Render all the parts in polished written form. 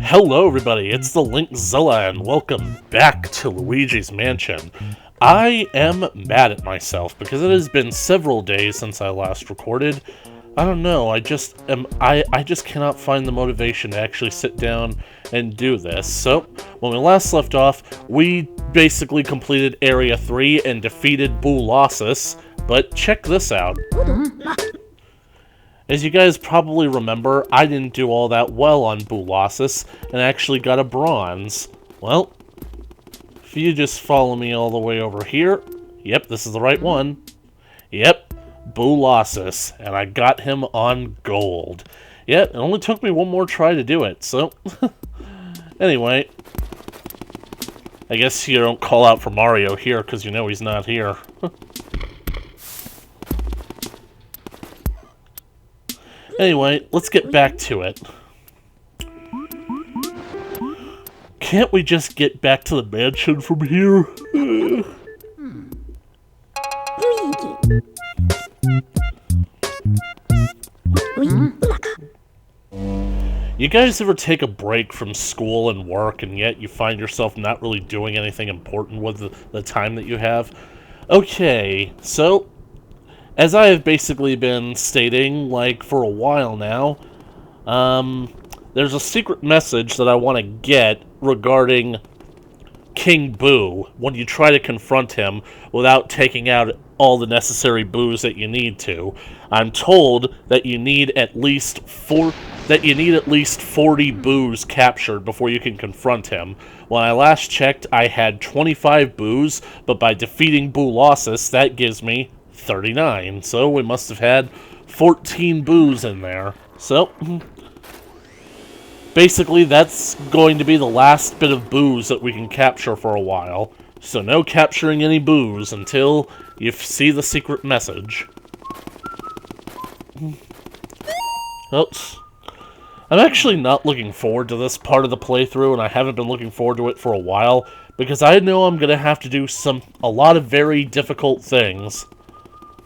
Hello everybody, it's the Linkzilla and welcome back to Luigi's Mansion. I am mad at myself because it has been several days since I last recorded. I don't know, I just cannot find the motivation to actually sit down and do this. So, when we last left off, we basically completed Area 3 and defeated Boolossus, but check this out. As you guys probably remember, I didn't do all that well on Boolossus, and actually got a bronze. Well, if you just follow me all the way over here, yep, this is the right one. Yep, Boolossus, and I got him on gold. Yep, it only took me one more try to do it, so... Anyway, I guess you don't call out for Mario here, because you know he's not here. Anyway, let's get back to it. Can't we just get back to the mansion from here? You guys ever take a break from school and work and yet you find yourself not really doing anything important with the time that you have? Okay, so... as I have basically been stating, like, for a while now, there's a secret message that I want to get regarding King Boo when you try to confront him without taking out all the necessary boos that you need to. I'm told that you need at least 40 boos captured before you can confront him. When I last checked, I had 25 boos, but by defeating Boolossus, that gives me 39, so we must have had 14 boos in there. So, basically that's going to be the last bit of boos that we can capture for a while. So no capturing any boos until you see the secret message. Oops. I'm actually not looking forward to this part of the playthrough, and I haven't been looking forward to it for a while, because I know I'm gonna have to do a lot of very difficult things.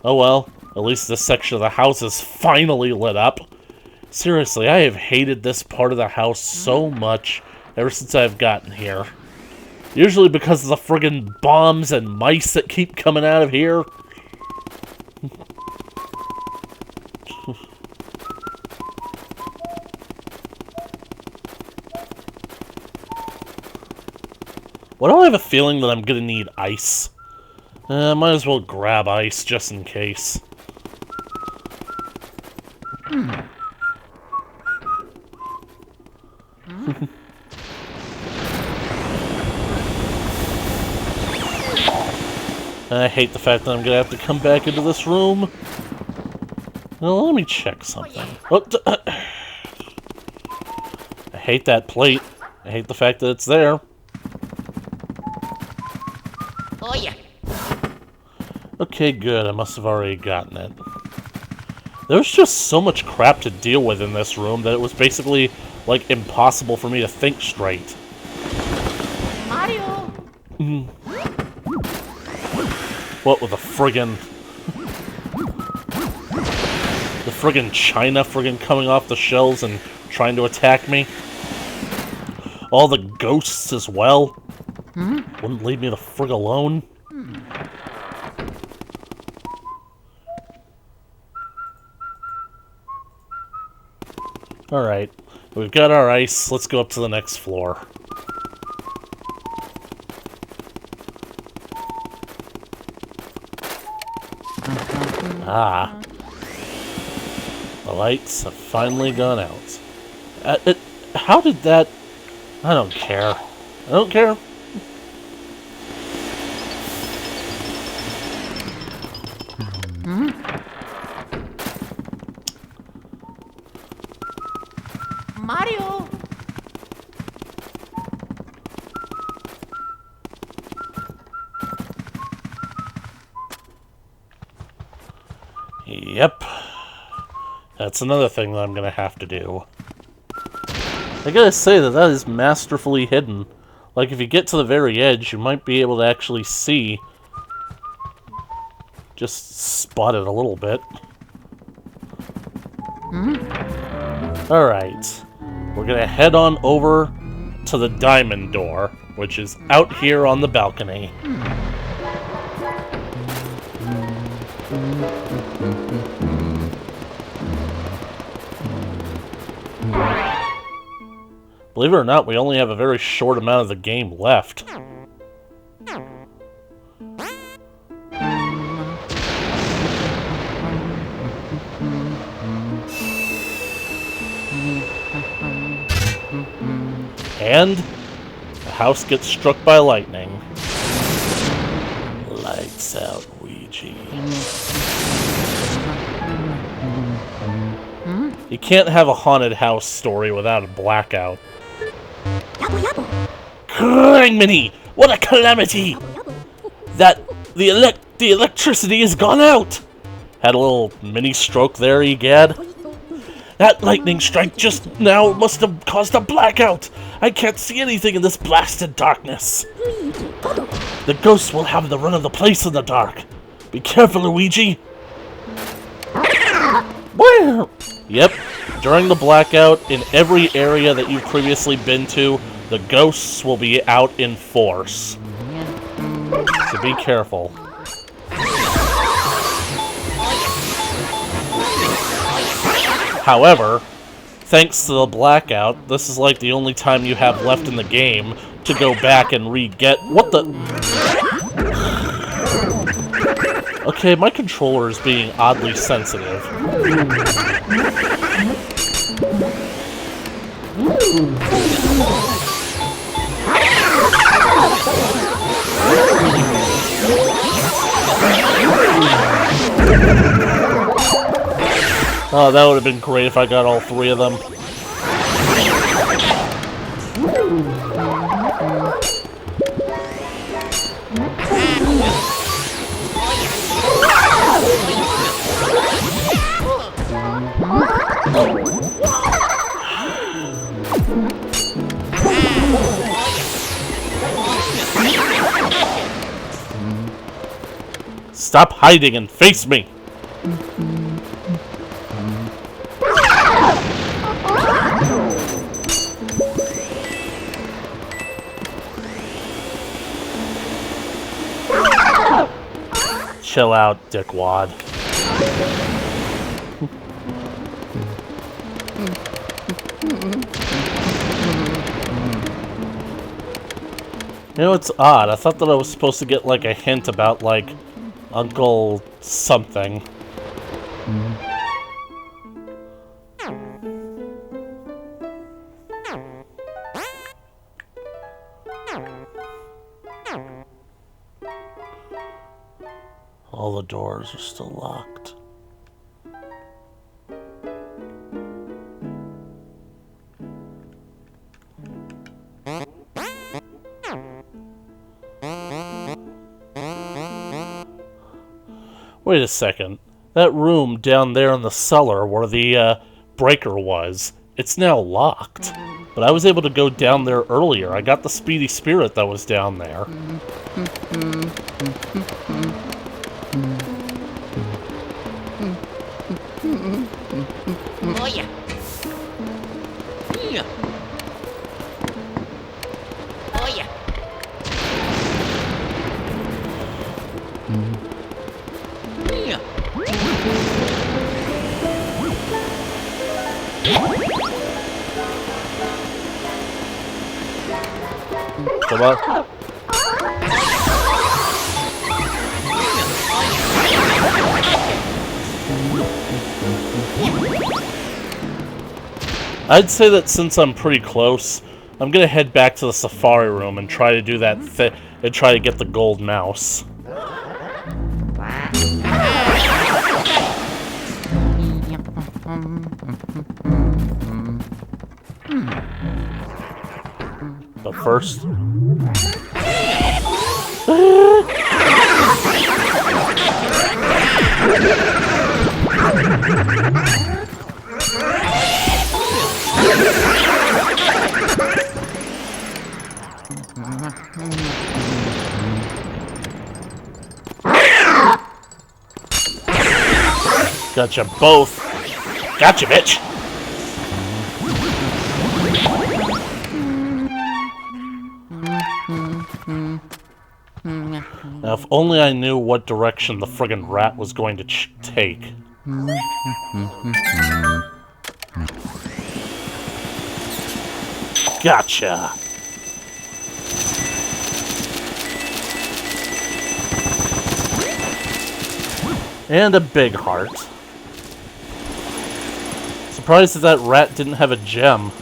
Oh well, at least this section of the house is finally lit up. Seriously, I have hated this part of the house so much ever since I've gotten here. Usually because of the friggin' bombs and mice that keep coming out of here. Why do I have a feeling that I'm gonna need ice? Might as well grab ice, just in case. I hate the fact that I'm gonna have to come back into this room. Well, let me check something. Oh, I hate that plate. I hate the fact that it's there. Oh yeah. Okay, good. I must have already gotten it. There's just so much crap to deal with in this room that it was basically, like, impossible for me to think straight. Mario! What with the friggin' China coming off the shelves and trying to attack me? All the ghosts as well? Wouldn't leave me the frig alone? Alright, we've got our ice, let's go up to the next floor. Ah. The lights have finally gone out. How did that... I don't care. I don't care. Mario! Yep. That's another thing that I'm gonna have to do. I gotta say that is masterfully hidden. Like, if you get to the very edge, you might be able to actually see. Just spot it a little bit. Alright. we're gonna head on over to the diamond door, which is out here on the balcony. Believe it or not, we only have a very short amount of the game left. And the house gets struck by lightning. Lights out, Luigi. You can't have a haunted house story without a blackout. Criminy! What a calamity! The electricity has gone out! Had a little mini stroke there, egad. That lightning strike just now must have caused a blackout! I can't see anything in this blasted darkness! The ghosts will have the run of the place in the dark! Be careful, Luigi! Yep, during the blackout, in every area that you've previously been to, the ghosts will be out in force. So be careful. However, thanks to the blackout, this is like the only time you have left in the game to go back and re-get... What the... Okay, my controller is being oddly sensitive. Oh, that would have been great if I got all three of them. Stop hiding and face me! Chill out, dickwad. You know, it's odd. I thought that I was supposed to get, like, a hint about, like, Uncle something. All the doors are still locked. Wait a second. That room down there in the cellar where the breaker was, it's now locked. But I was able to go down there earlier. I got the speedy spirit that was down there. Oh yeah. Yeah. Oh yeah. Yeah. Come on. I'd say that since I'm pretty close, I'm gonna head back to the safari room and try to do that and try to get the gold mouse. But first... Gotcha both. Gotcha, bitch. If only I knew what direction the friggin' rat was going to take. Gotcha! And a big heart. Surprised that that rat didn't have a gem.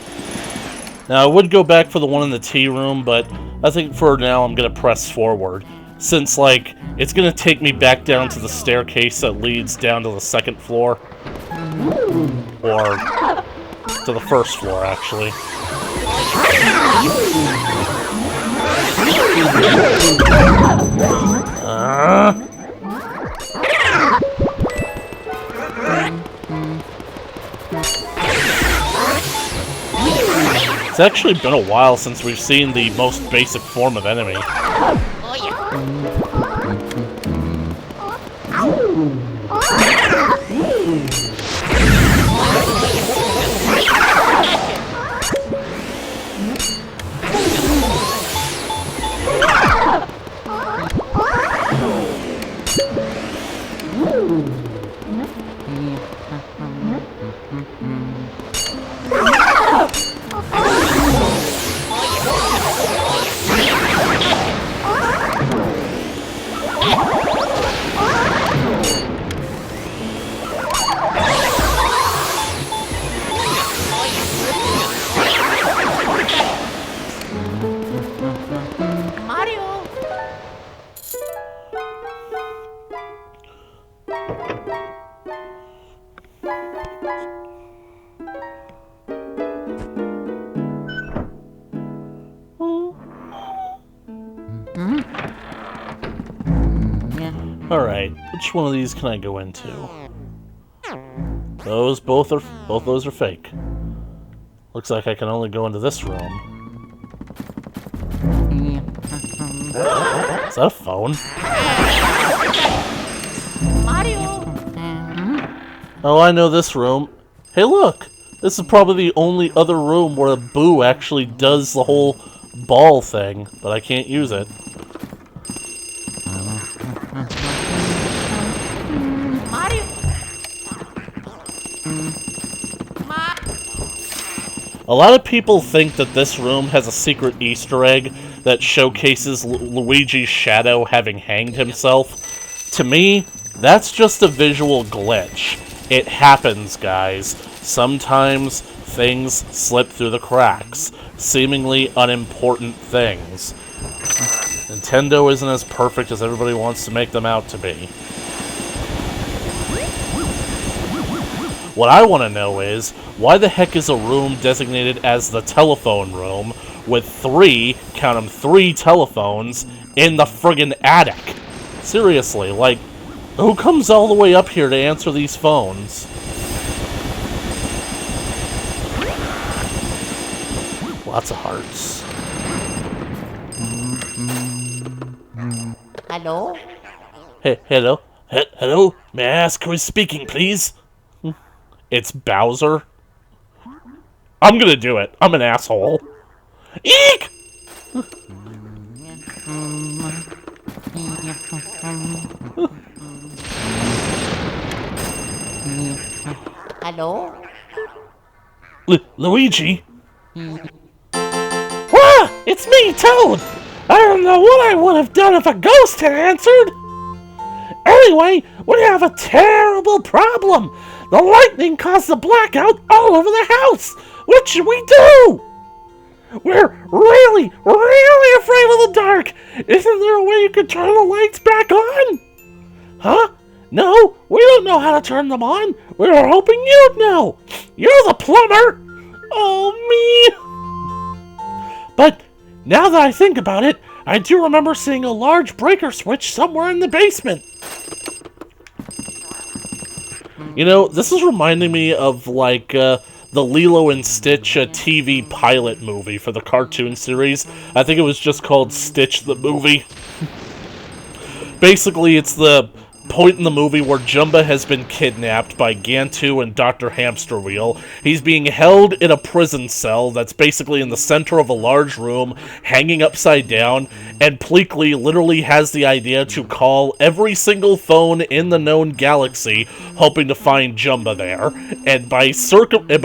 Now, I would go back for the one in the tea room, but I think for now I'm gonna press forward. Since, like, it's gonna take me back down to the staircase that leads down to the second floor. Or to the first floor, actually. It's actually been a while since we've seen the most basic form of enemy. Oh yeah. Alright, which one of these can I go into? Those both those are fake. Looks like I can only go into this room. Is that a phone? Mario. Oh, I know this room. Hey look! This is probably the only other room where Boo actually does the whole ball thing, but I can't use it. Mario. A lot of people think that this room has a secret Easter egg that showcases Luigi's shadow having hanged himself. To me, that's just a visual glitch. It happens, guys. Sometimes things slip through the cracks. Seemingly unimportant things. Nintendo isn't as perfect as everybody wants to make them out to be. What I want to know is, why the heck is a room designated as the telephone room with count them, 3 telephones in the friggin' attic? Seriously, like, who comes all the way up here to answer these phones? Lots of hearts. Hello? Hey, hello? Hello? May I ask who is speaking, please? It's Bowser. I'm gonna do it. I'm an asshole. Eek! Hello? Luigi? Ah! It's me, Toad! I don't know what I would have done if a ghost had answered! Anyway, we have a terrible problem! The lightning caused a blackout all over the house! What should we do? We're really, really afraid of the dark! Isn't there a way you could turn the lights back on? Huh? No, we don't know how to turn them on. We were hoping you'd know. You're the plumber. Oh, me. But now that I think about it, I do remember seeing a large breaker switch somewhere in the basement. You know, this is reminding me of, like, the Lilo and Stitch TV pilot movie for the cartoon series. I think it was just called Stitch the Movie. Basically, it's the point in the movie where Jumba has been kidnapped by Gantu and Dr. Hamsterwheel. He's being held in a prison cell that's basically in the center of a large room, hanging upside down, and Pleakley literally has the idea to call every single phone in the known galaxy, hoping to find Jumba there. And by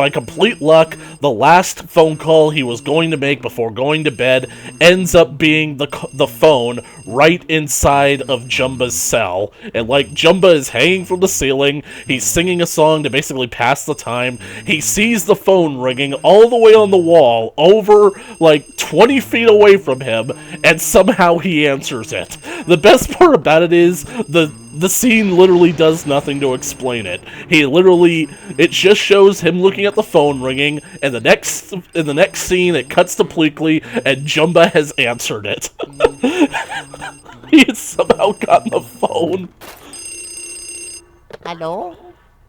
complete luck, the last phone call he was going to make before going to bed ends up being the phone right inside of Jumba's cell. And like Jumba is hanging from the ceiling, he's singing a song to basically pass the time. He sees the phone ringing all the way on the wall, over like 20 feet away from him, and somehow he answers it. The best part about it is the scene literally does nothing to explain it. It just shows him looking at the phone ringing, and in the next scene it cuts to Pleakley, and Jumba has answered it. He has somehow gotten the phone. Hello?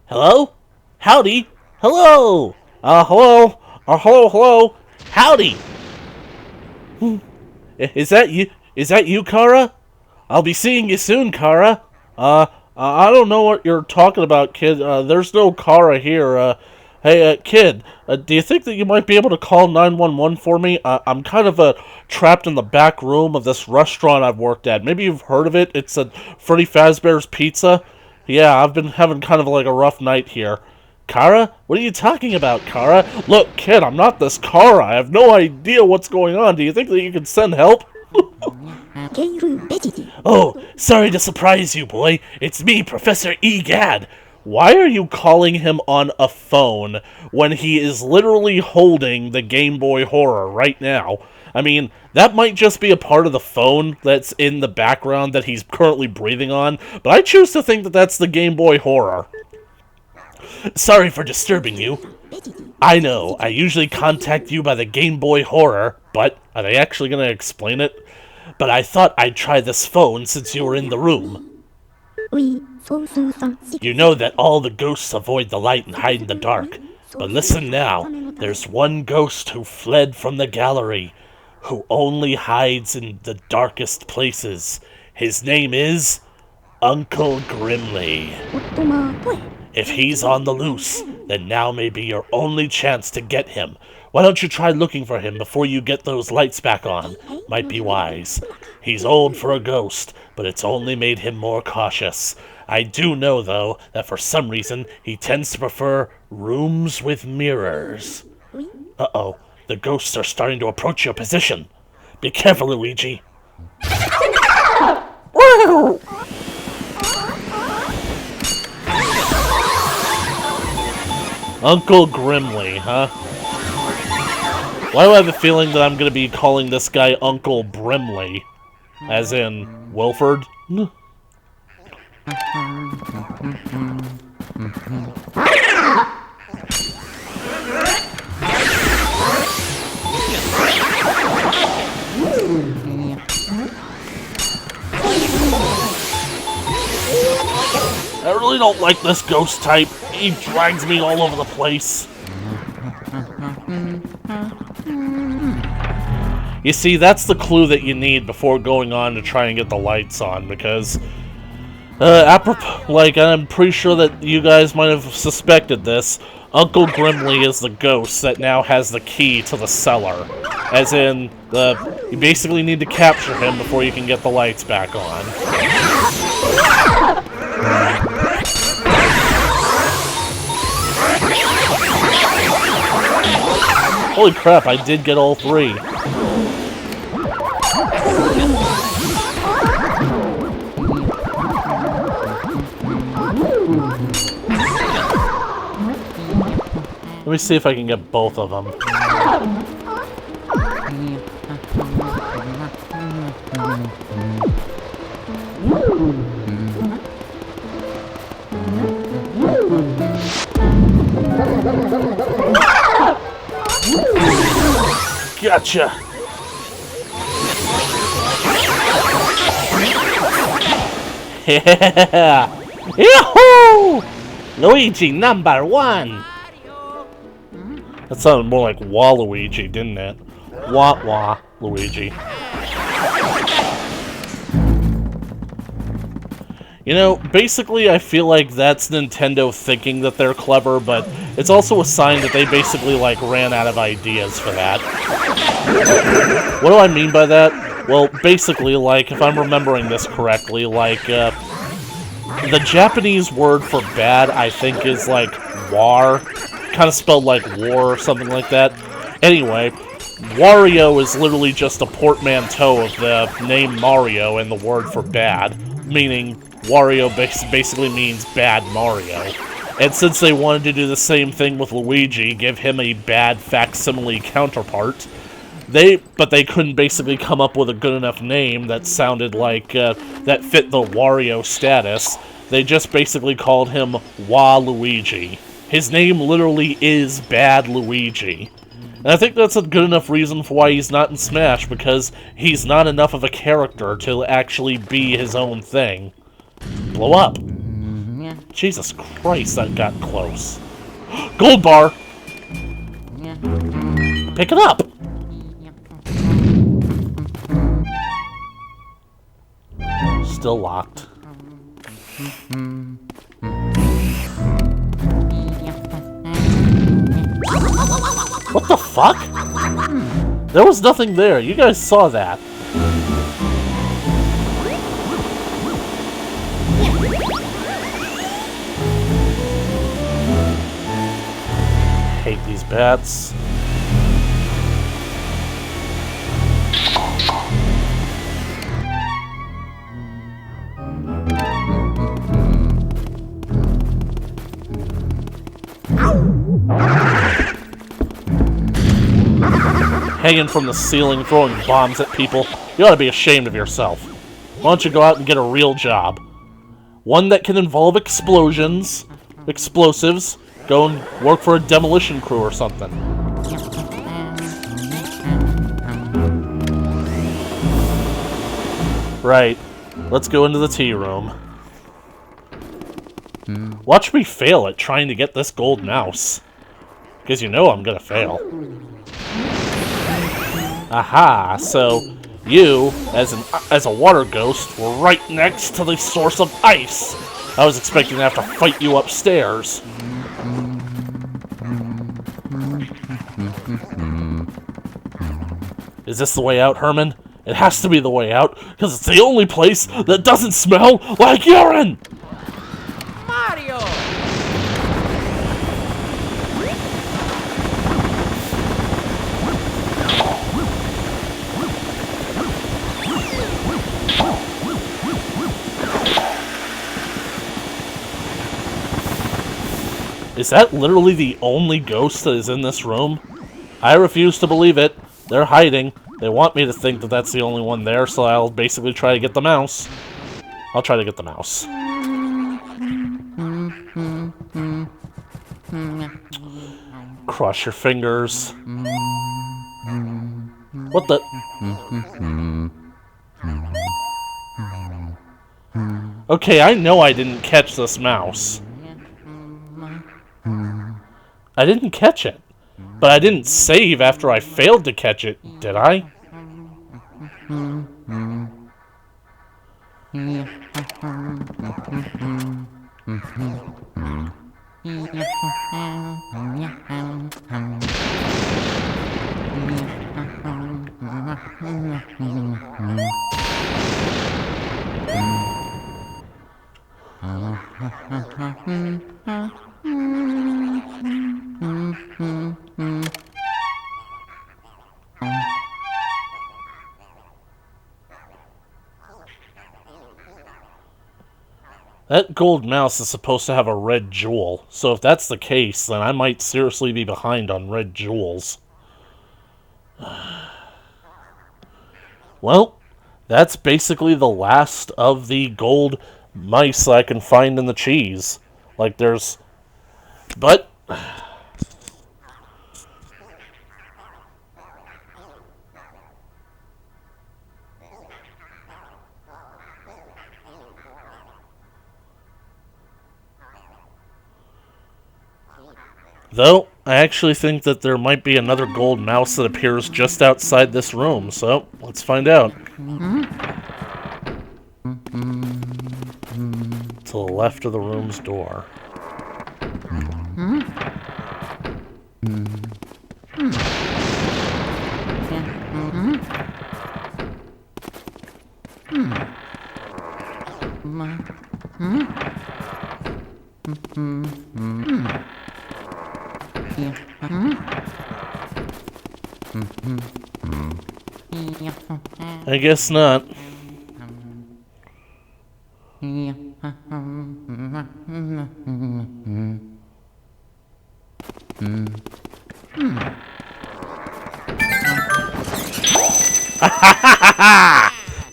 Hello? Howdy? Hello? Hello? Hello? Howdy? Is that you? Is that you, Kara? I'll be seeing you soon, Kara. I don't know what you're talking about, kid. There's no Kara here. Hey, kid, do you think that you might be able to call 911 for me? I'm kind of trapped in the back room of this restaurant I've worked at. Maybe you've heard of it. It's a Freddy Fazbear's Pizza. Yeah, I've been having kind of like a rough night here. Kara? What are you talking about, Kara? Look, kid, I'm not this Kara. I have no idea what's going on. Do you think that you can send help? Oh, sorry to surprise you, boy. It's me, Professor Egad. Why are you calling him on a phone when he is literally holding the Game Boy Horror right now? I mean, that might just be a part of the phone that's in the background that he's currently breathing on, but I choose to think that that's the Game Boy Horror. Sorry for disturbing you. I know, I usually contact you by the Game Boy Horror, but are they actually going to explain it? But I thought I'd try this phone since you were in the room. You know that all the ghosts avoid the light and hide in the dark. But listen now, there's one ghost who fled from the gallery, who only hides in the darkest places. His name is Uncle Grimly. If he's on the loose, then now may be your only chance to get him. Why don't you try looking for him before you get those lights back on? Might be wise. He's old for a ghost, but it's only made him more cautious. I do know, though, that for some reason he tends to prefer rooms with mirrors. Uh-oh, the ghosts are starting to approach your position. Be careful, Luigi. Uncle Grimly, huh? Why do I have a feeling that I'm going to be calling this guy Uncle Brimley? As in, Wilford? I really don't like this ghost type. He drags me all over the place. You see, that's the clue that you need before going on to try and get the lights on, because I'm pretty sure that you guys might have suspected this. Uncle Grimly is the ghost that now has the key to the cellar. As in, you basically need to capture him before you can get the lights back on. Holy crap, I did get all three. Let me see if I can get both of them. Gotcha! Yeah! Yahoo! Luigi #1! That sounded more like Waluigi, didn't it? Wah Luigi. You know, basically I feel like that's Nintendo thinking that they're clever, but it's also a sign that they basically, like, ran out of ideas for that. What do I mean by that? Well, basically, like, if I'm remembering this correctly, like, the Japanese word for bad, I think, is, like, war. Kind of spelled like war or something like that. Anyway, Wario is literally just a portmanteau of the name Mario and the word for bad, meaning Wario basically means bad Mario. And since they wanted to do the same thing with Luigi, give him a bad facsimile counterpart, but they couldn't basically come up with a good enough name that sounded like, that fit the Wario status. They just basically called him Waluigi. His name literally is Bad Luigi. And I think that's a good enough reason for why he's not in Smash, because he's not enough of a character to actually be his own thing. Blow up. Jesus Christ, that got close. Gold bar! Pick it up! Still locked. What the fuck? There was nothing there. You guys saw that. Hate these bats. Hanging from the ceiling, throwing bombs at people. You ought to be ashamed of yourself. Why don't you go out and get a real job? One that can involve explosions, explosives. Go and work for a demolition crew or something. Right. Let's go into the tea room. Watch me fail at trying to get this gold mouse. Because you know I'm gonna fail. Aha, so you, as a water ghost, were right next to the source of ice. I was expecting to have to fight you upstairs. Is this the way out, Herman? It has to be the way out, because it's the only place that doesn't smell like urine! Mario! Is that literally the only ghost that is in this room? I refuse to believe it. They're hiding. They want me to think that that's the only one there, so I'll basically try to get the mouse. I'll try to get the mouse. Cross your fingers. What the? Okay, I know I didn't catch this mouse. I didn't catch it. But I didn't save after I failed to catch it, did I? That gold mouse is supposed to have a red jewel, so if that's the case, then I might seriously be behind on red jewels. Well, that's basically the last of the gold mice I can find in the cheese. Like, there's... But... Though, I actually think that there might be another gold mouse that appears just outside this room, so let's find out. To the left of the room's door. I guess not.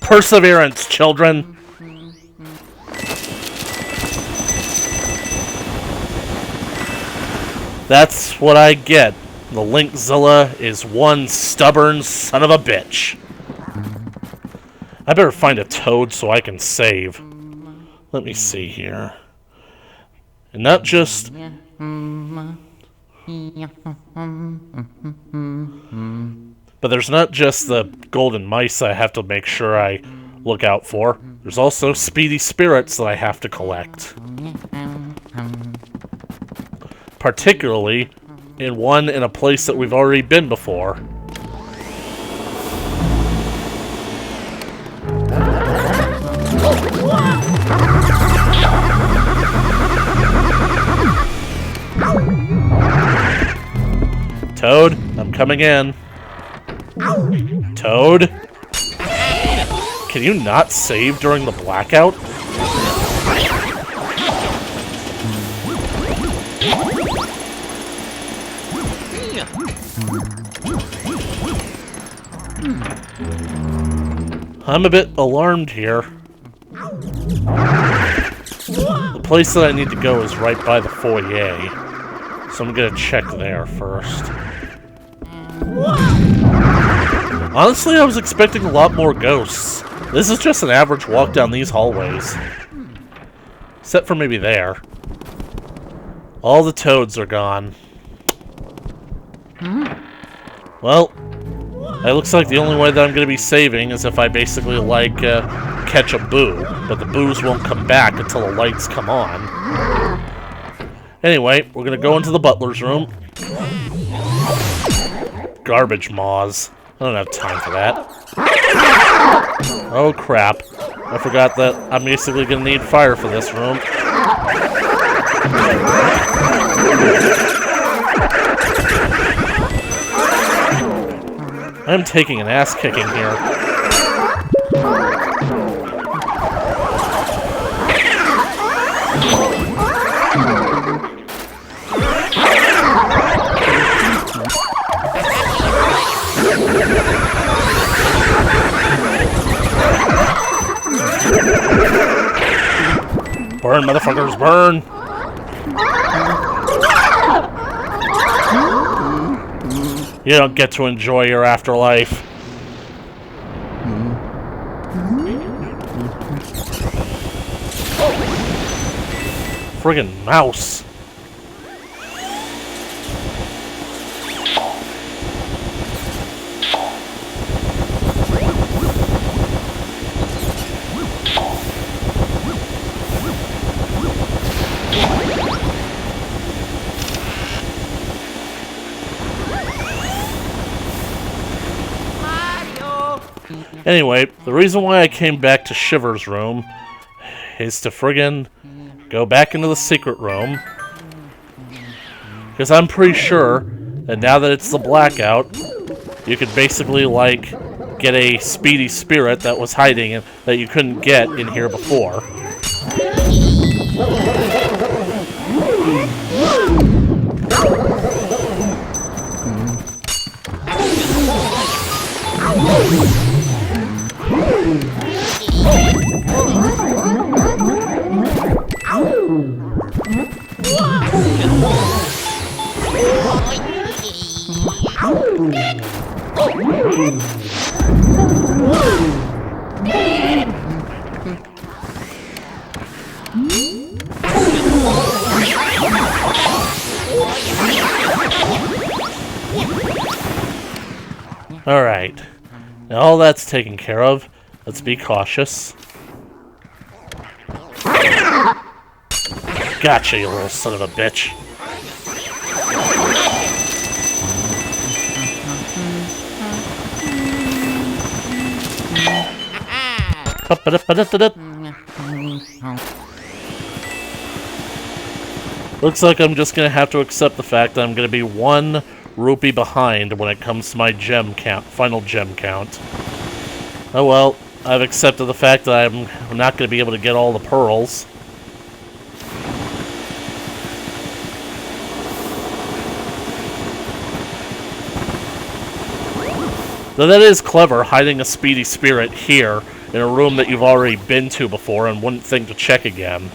Perseverance, children. That's what I get. The Linkzilla is one stubborn son of a bitch. I better find a toad so I can save. Let me see here. And not just... But there's not just the golden mice I have to make sure I look out for. There's also speedy spirits that I have to collect. Particularly in a place that we've already been before. Toad, I'm coming in. Toad? Can you not save during the blackout? I'm a bit alarmed here. The place that I need to go is right by the foyer, so I'm gonna check there first. Honestly, I was expecting a lot more ghosts. This is just an average walk down these hallways. Except for maybe there. All the toads are gone. Well, it looks like the only way that I'm going to be saving is if I basically, like, catch a boo. But the boos won't come back until the lights come on. Anyway, we're going to go into the butler's room. Garbage maws. I don't have time for that. Oh, crap. I forgot that I'm basically going to need fire for this room. I'm taking an ass kicking here. Burn, motherfuckers, burn! You don't get to enjoy your afterlife. Friggin' mouse. Anyway, the reason why I came back to Shiver's room is to friggin' go back into the secret room. Because I'm pretty sure that now that it's the blackout, you could basically, like, get a speedy spirit that was hiding that you couldn't get in here before. Alright. Now all that's taken care of. Let's be cautious. Gotcha, you little son of a bitch. Looks like I'm just gonna have to accept the fact that I'm gonna be one rupee behind when it comes to my gem count, final gem count. Oh well, I've accepted the fact that I'm not going to be able to get all the pearls. Though that is clever, hiding a speedy spirit here in a room that you've already been to before and wouldn't think to check again.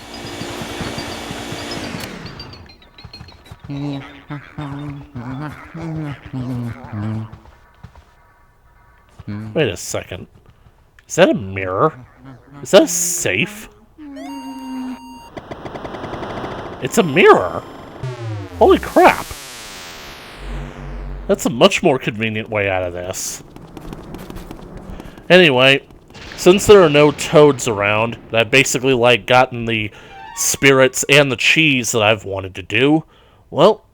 Wait a second. Is that a mirror? Is that a safe? It's a mirror! Holy crap! That's a much more convenient way out of this. Anyway, since there are no toads around, and I've basically, like, gotten the spirits and the cheese that I've wanted to do, well,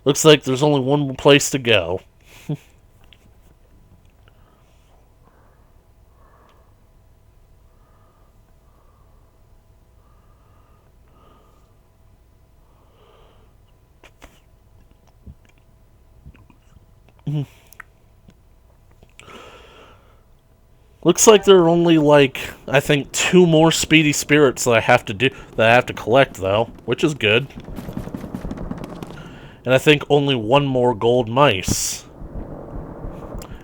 looks like there's only one more place to go. Looks like there are only, like, I think 2 more speedy spirits that I have to collect, though, which is good. And I think only 1 more gold mice.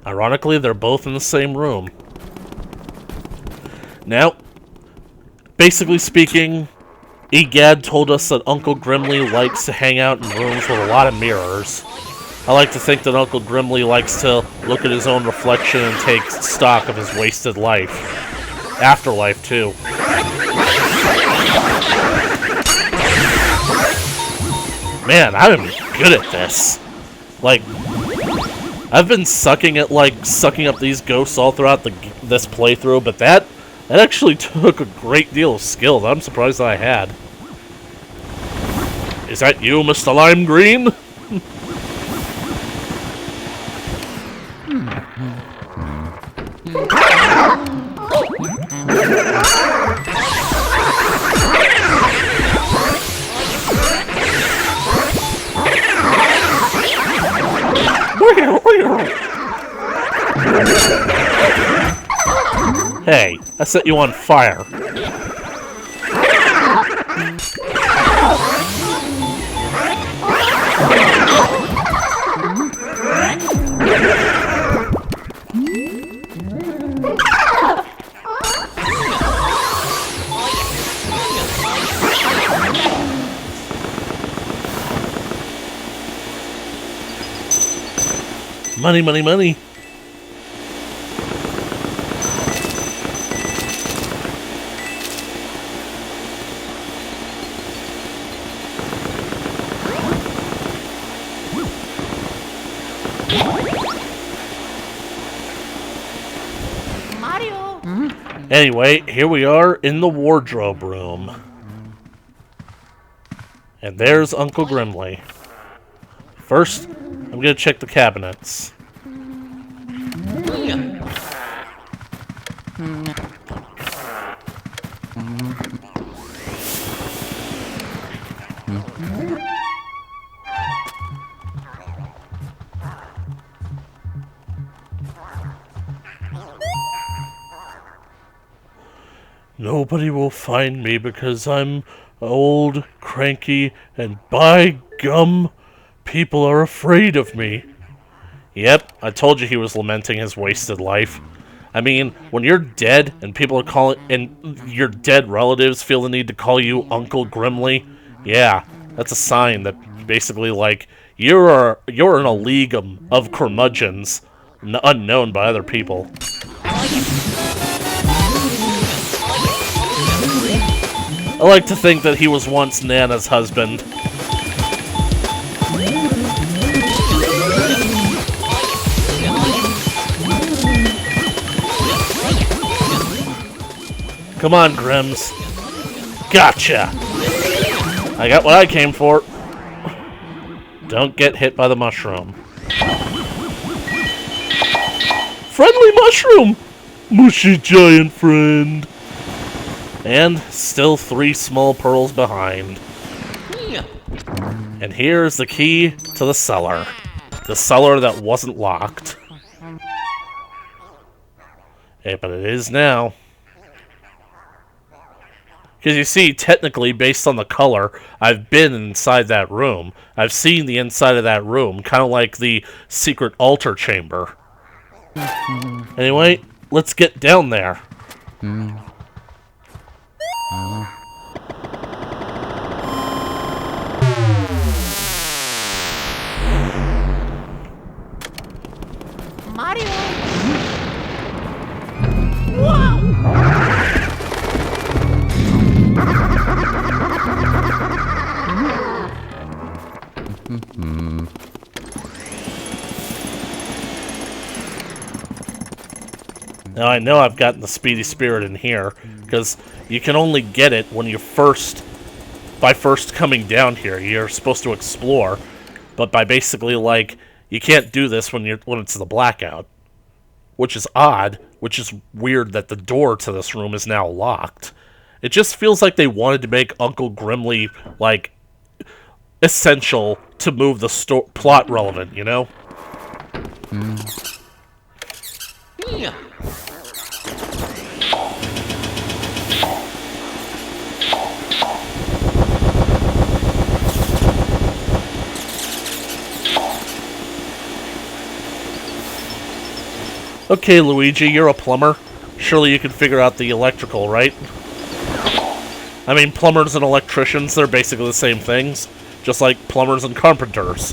Ironically, they're both in the same room. Now, basically speaking, Egad told us that Uncle Grimly likes to hang out in rooms with a lot of mirrors. I like to think that Uncle Grimly likes to look at his own reflection and take stock of his wasted life. Afterlife, too. Man, I'm good at this. Like, I've been sucking up these ghosts all throughout this playthrough, but that actually took a great deal of skill that I'm surprised that I had. Is that you, Mr. Lime Green? Hey, I set you on fire. Money, money, money. Mario! Anyway, here we are in the wardrobe room. And there's Uncle Grimly. First, I'm gonna check the cabinets. Nobody will find me because I'm old, cranky, and by gum, people are afraid of me. Yep, I told you he was lamenting his wasted life. I mean, when you're dead and people are calling, and your dead relatives feel the need to call you Uncle Grimly, yeah, that's a sign that basically, like, you're in a league of curmudgeons, unknown by other people. I like to think that he was once Nana's husband. Come on, Grims. Gotcha! I got what I came for. Don't get hit by the mushroom. Friendly mushroom! Mushy giant friend. And still 3 small pearls behind. And here's the key to the cellar. The cellar that wasn't locked. Yeah, but it is now. Because you see, technically, based on the color, I've been inside that room. I've seen the inside of that room, kind of like the secret altar chamber. Anyway, let's get down there. Mario! Wow! Now I know I've gotten the Speedy Spirit in here, because you can only get it when you're by first coming down here. You're supposed to explore, but by basically, like, you can't do this when it's the blackout. Which is odd, which is weird that the door to this room is now locked. It just feels like they wanted to make Uncle Grimly, like, essential to move the plot relevant, you know? Yeah. Okay, Luigi, you're a plumber. Surely you can figure out the electrical, right? I mean, plumbers and electricians, they're basically the same things. Just like plumbers and carpenters.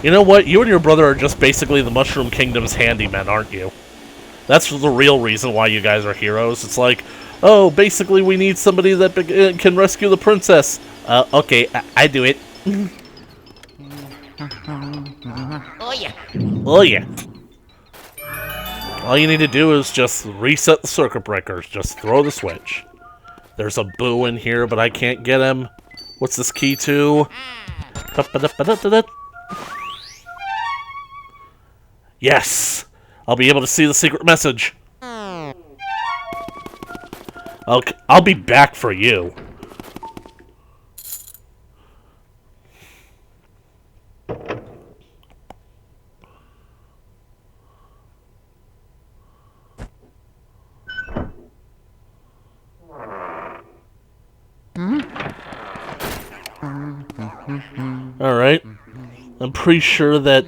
You know what? You and your brother are just basically the Mushroom Kingdom's handymen, aren't you? That's the real reason why you guys are heroes. It's like, oh, basically we need somebody that can rescue the princess. Okay, I do it. Oh yeah. Oh yeah. All you need to do is just reset the circuit breakers. Just throw the switch. There's a Boo in here, but I can't get him. What's this key to? Yes! I'll be able to see the secret message. I'll be back for you. Alright. I'm pretty sure that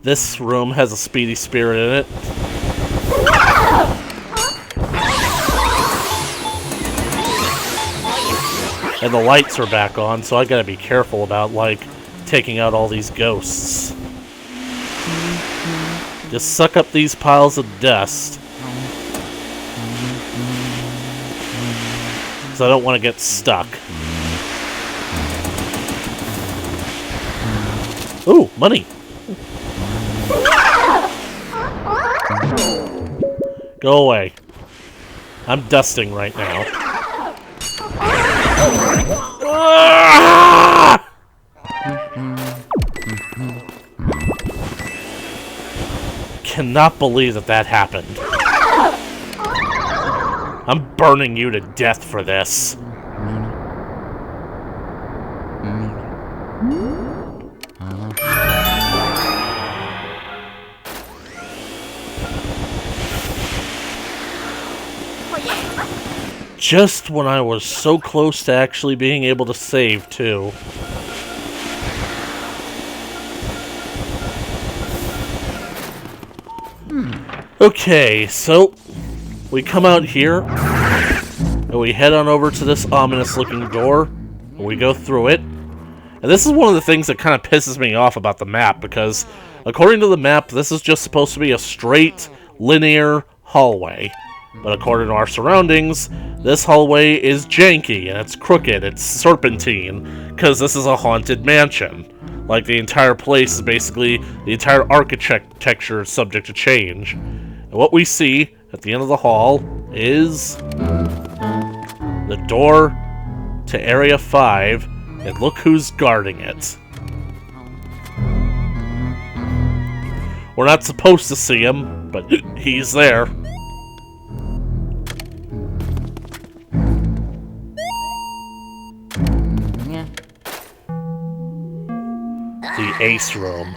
this room has a Speedy Spirit in it. And the lights are back on, so I gotta be careful about, like, taking out all these ghosts. Just suck up these piles of dust. So I don't want to get stuck. Ooh, money! Go away. I'm dusting right now. Cannot believe that happened. I'm burning you to death for this. Just when I was so close to actually being able to save, too. Okay, so we come out here, and we head on over to this ominous-looking door, and we go through it. And this is one of the things that kind of pisses me off about the map, because according to the map, this is just supposed to be a straight, linear hallway. But according to our surroundings, this hallway is janky, and it's crooked, it's serpentine, because this is a haunted mansion. Like, the entire place is basically, the entire architecture is subject to change. And what we see at the end of the hall is the door to Area 5, and look who's guarding it. We're not supposed to see him, but he's there. The Ace Room.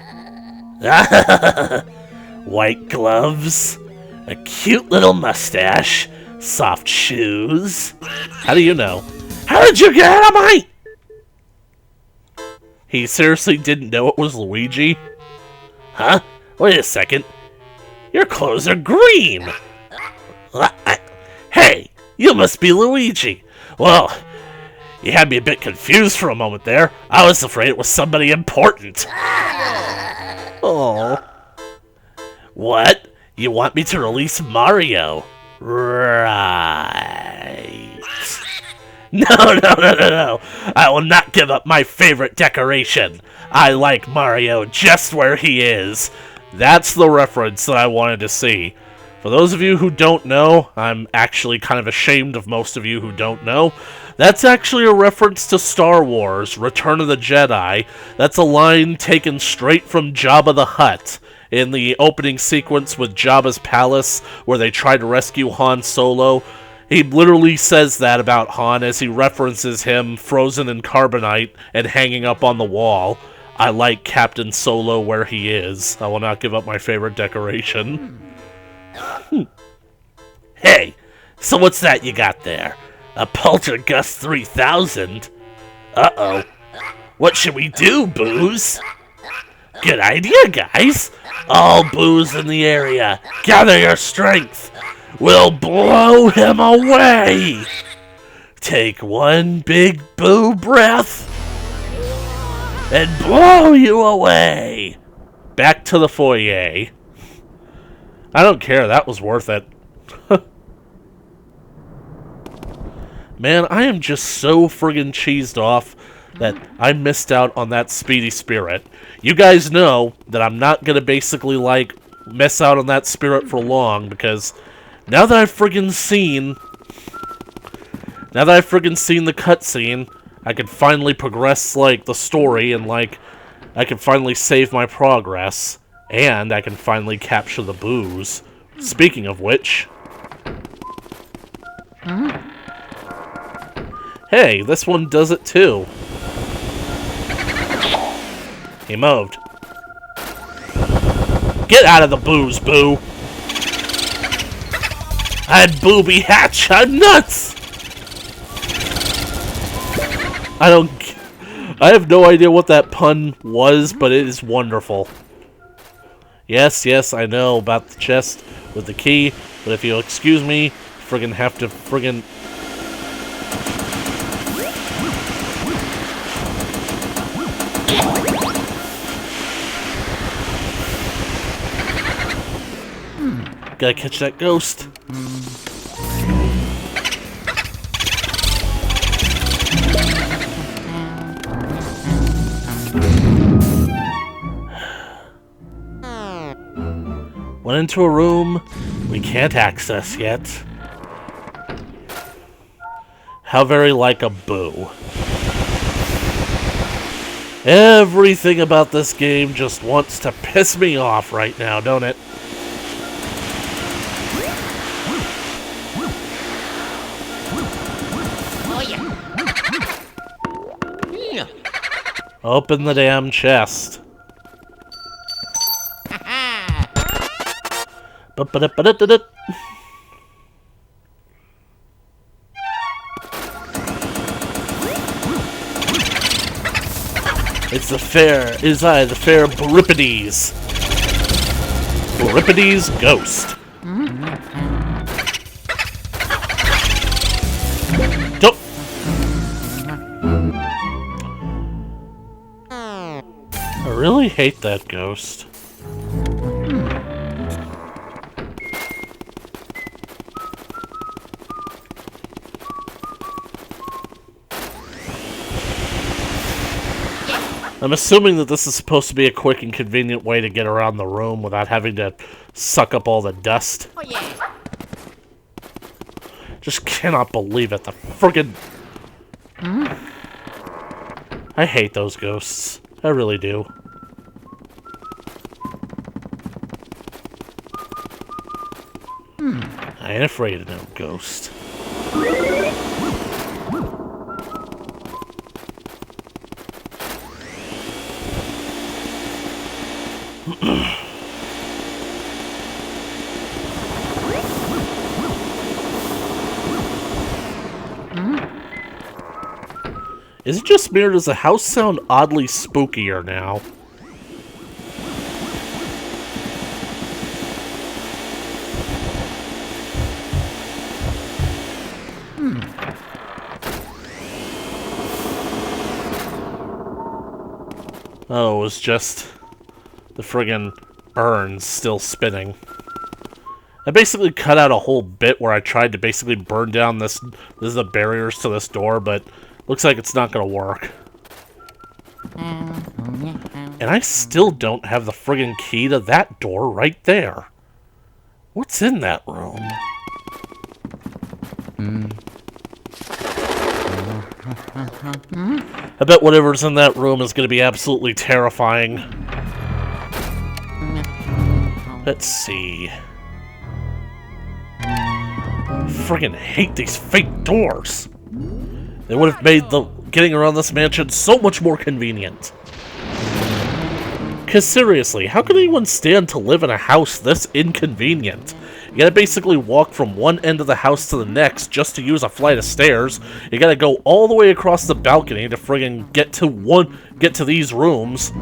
White gloves, a cute little mustache, soft shoes. How do you know? How did you get out of my... He seriously didn't know it was Luigi? Huh? Wait a second. Your clothes are green! Hey, you must be Luigi. Well, you had me a bit confused for a moment there. I was afraid it was somebody important. Oh. What? You want me to release Mario? Right. No. I will not give up my favorite decoration. I like Mario just where he is. That's the reference that I wanted to see. For those of you who don't know, I'm actually kind of ashamed of most of you who don't know. That's actually a reference to Star Wars, Return of the Jedi. That's a line taken straight from Jabba the Hutt in the opening sequence with Jabba's palace where they try to rescue Han Solo. He literally says that about Han as he references him frozen in carbonite and hanging up on the wall. I like Captain Solo where he is. I will not give up my favorite decoration. Hey, so what's that you got there? A Poltergust 3000? Uh-oh. What should we do, Booze? Good idea, guys. All Booze in the area, gather your strength. We'll blow him away. Take one big boo breath and blow you away. Back to the foyer. I don't care, that was worth it. Man, I am just so friggin' cheesed off that I missed out on that Speedy Spirit. You guys know that I'm not gonna basically, like, miss out on that spirit for long, because now that I've friggin' seen the cutscene, I can finally progress, like, the story, and, like, I can finally save my progress, and I can finally capture the booze. Speaking of which... Hey, this one does it too. He moved. Get out of the booze, Boo! I'd booby hatch, I'm nuts! I have no idea what that pun was, but it is wonderful. Yes, I know about the chest with the key, but if you'll excuse me, friggin' have to friggin'... Gotta catch that ghost. Went into a room we can't access yet. How very like a Boo. Everything about this game just wants to piss me off right now, don't it? Open the damn chest. It's the fair, is I, the fair Buripides. Buripides Ghost. Don't. I really hate that ghost. I'm assuming that this is supposed to be a quick and convenient way to get around the room without having to suck up all the dust. Oh yeah. Just cannot believe it. The friggin'... I hate those ghosts. I really do. I ain't afraid of no ghost. Is it just me, or does the house sound oddly spookier now? Oh, it was just the friggin' urns still spinning. I basically cut out a whole bit where I tried to basically burn down this is the barriers to this door, but looks like it's not gonna work. And I still don't have the friggin' key to that door right there. What's in that room? I bet whatever's in that room is gonna be absolutely terrifying. Let's see. Friggin' hate these fake doors. They would have made the getting around this mansion so much more convenient. Cause seriously, how can anyone stand to live in a house this inconvenient? You gotta basically walk from one end of the house to the next just to use a flight of stairs. You gotta go all the way across the balcony to friggin' get to these rooms.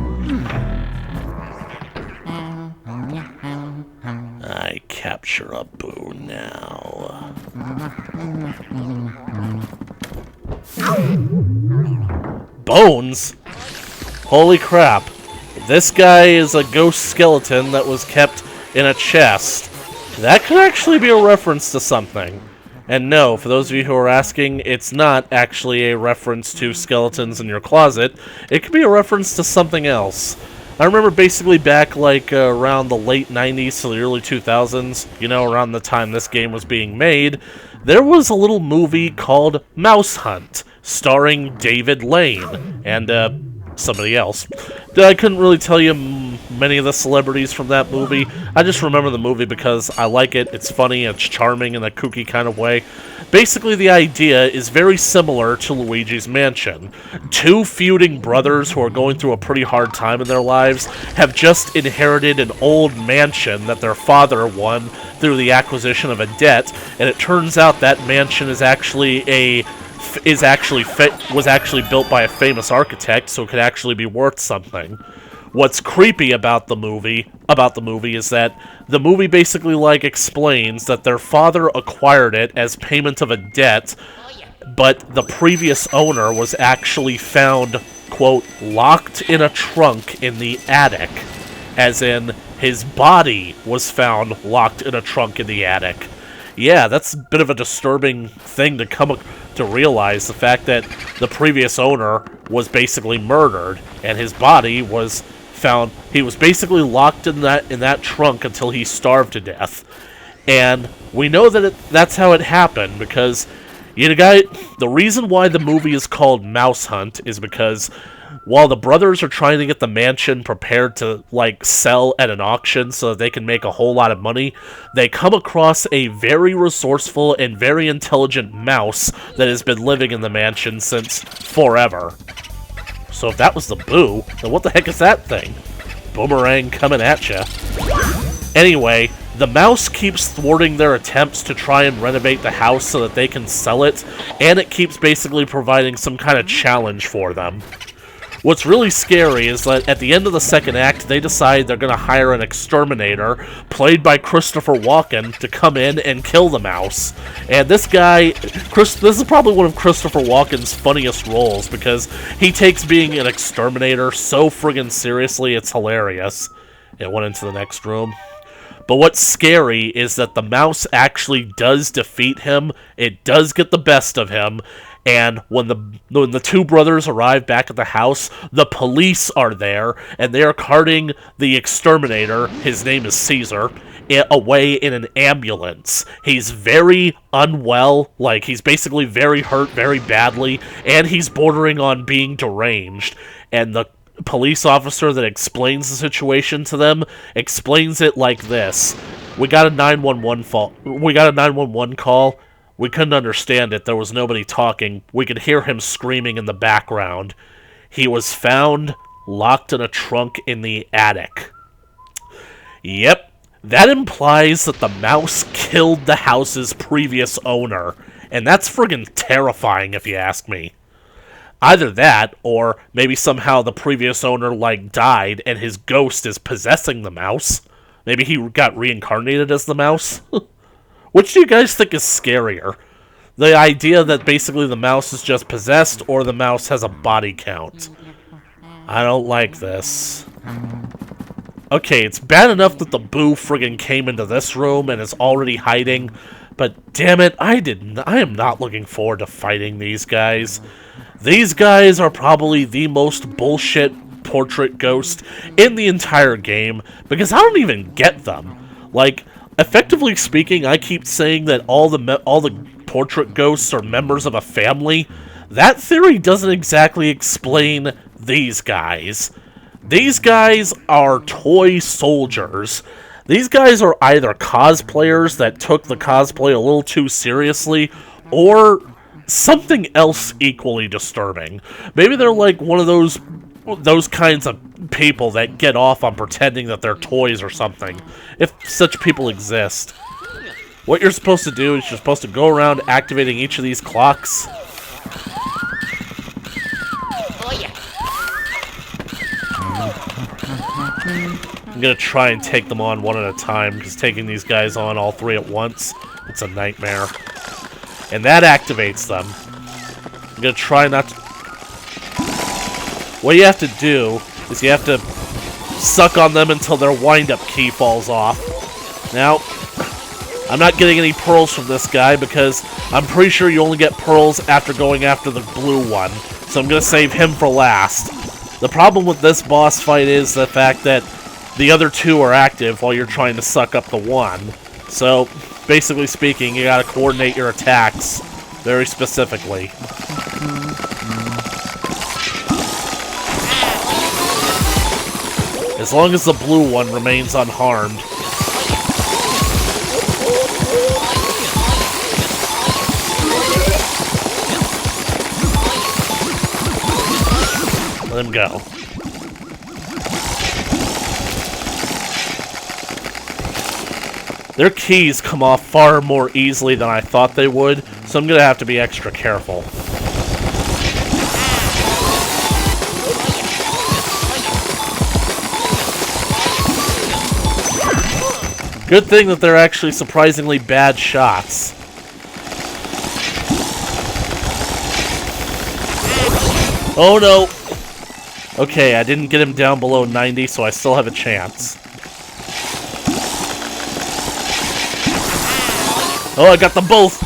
I capture a boo now. Bones? Holy crap. This guy is a ghost skeleton that was kept in a chest. That could actually be a reference to something. And no, for those of you who are asking, it's not actually a reference to skeletons in your closet. It could be a reference to something else. I remember basically back like around the late 90s to the early 2000s, you know, around the time this game was being made, there was a little movie called Mouse Hunt, starring David Lane and somebody else. I couldn't really tell you many of the celebrities from that movie. I just remember the movie because I like it, it's funny, it's charming in a kooky kind of way. Basically, the idea is very similar to Luigi's Mansion. Two feuding brothers who are going through a pretty hard time in their lives have just inherited an old mansion that their father won through the acquisition of a debt, and it turns out that mansion is actually was actually built by a famous architect, so it could actually be worth something. What's creepy about the movie is that the movie basically like explains that their father acquired it as payment of a debt, but the previous owner was actually found, quote, locked in a trunk in the attic, as in his body was found locked in a trunk in the attic. Yeah, that's a bit of a disturbing thing to come to realize, the fact that the previous owner was basically murdered and his body was found. He was basically locked in that trunk until he starved to death. And we know that that's how it happened because the reason why the movie is called Mouse Hunt is because while the brothers are trying to get the mansion prepared to, like, sell at an auction so that they can make a whole lot of money, they come across a very resourceful and very intelligent mouse that has been living in the mansion since forever. So if that was the boo, then what the heck is that thing? Boomerang coming at ya. Anyway, the mouse keeps thwarting their attempts to try and renovate the house so that they can sell it, and it keeps basically providing some kind of challenge for them. What's really scary is that at the end of the second act, they decide they're going to hire an exterminator, played by Christopher Walken, to come in and kill the mouse. And this guy, this is probably one of Christopher Walken's funniest roles, because he takes being an exterminator so friggin' seriously, it's hilarious. It went into the next room. But what's scary is that the mouse actually does defeat him, it does get the best of him, and when the two brothers arrive back at the house, the police are there, and they are carting the exterminator, his name is Caesar, away in an ambulance. He's very unwell, like he's basically very hurt very badly, and he's bordering on being deranged, and the police officer that explains the situation to them explains it like this. We got a 911 call. We couldn't understand it. There was nobody talking. We could hear him screaming in the background. He was found locked in a trunk in the attic. Yep, that implies that the mouse killed the house's previous owner, and that's friggin' terrifying if you ask me. Either that, or maybe somehow the previous owner, like, died and his ghost is possessing the mouse. Maybe he got reincarnated as the mouse. Which do you guys think is scarier? The idea that basically the mouse is just possessed, or the mouse has a body count? I don't like this. Okay, it's bad enough that the Boo friggin' came into this room and is already hiding, but damn it, I am not looking forward to fighting these guys. These guys are probably the most bullshit portrait ghost in the entire game, because I don't even get them. Like, effectively speaking, I keep saying that all the portrait ghosts are members of a family. That theory doesn't exactly explain these guys. These guys are toy soldiers. These guys are either cosplayers that took the cosplay a little too seriously, or something else equally disturbing. Maybe they're like one of those kinds of people that get off on pretending that they're toys or something, if such people exist. What you're supposed to do is you're supposed to go around activating each of these clocks. Oh yeah. I'm gonna try and take them on one at a time, because taking these guys on all three at once, it's a nightmare. And that activates them. I'm gonna try not to... What you have to do is you have to suck on them until their wind-up key falls off. Now, I'm not getting any pearls from this guy because I'm pretty sure you only get pearls after going after the blue one. So I'm gonna save him for last. The problem with this boss fight is the fact that the other two are active while you're trying to suck up the one. So, basically speaking, you gotta coordinate your attacks very specifically. As long as the blue one remains unharmed. Let him go. Their keys come off far more easily than I thought they would, so I'm gonna have to be extra careful. Good thing that they're actually surprisingly bad shots. Oh no! Okay, I didn't get him down below 90, so I still have a chance. Oh, I got them both!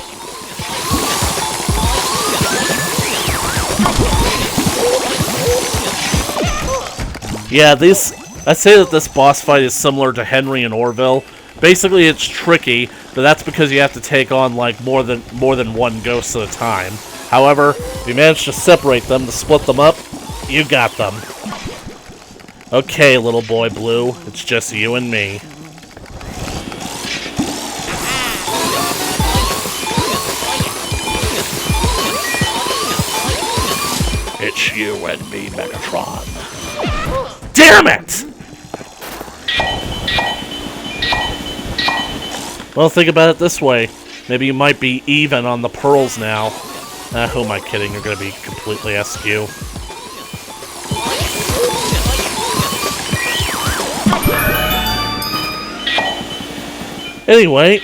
Yeah, I say that this boss fight is similar to Henry and Orville. Basically, it's tricky, but that's because you have to take on, like, more than one ghost at a time. However, if you manage to separate them, to split them up, you got them. Okay, little boy Blue, it's just you and me. It's you and me, Megatron. Damn it! Well, think about it this way. Maybe you might be even on the pearls now. Who am I kidding? You're gonna be completely askew. Anyway,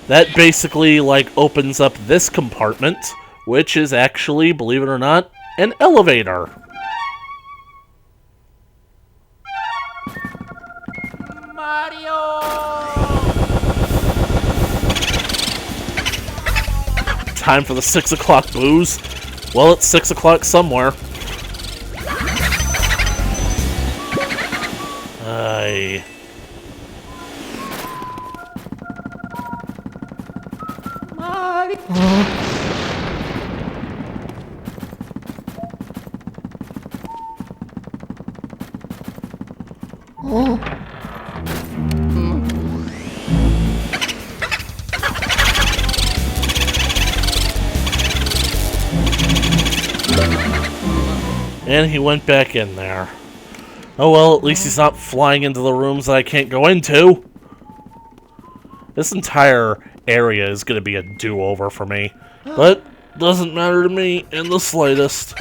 that basically, like, opens up this compartment, which is actually, believe it or not, an elevator. Mario! Time for the 6 o'clock booze. Well, it's 6 o'clock somewhere. And he went back in there. Oh well, at least he's not flying into the rooms that I can't go into. This entire area is going to be a do-over for me. But doesn't matter to me in the slightest.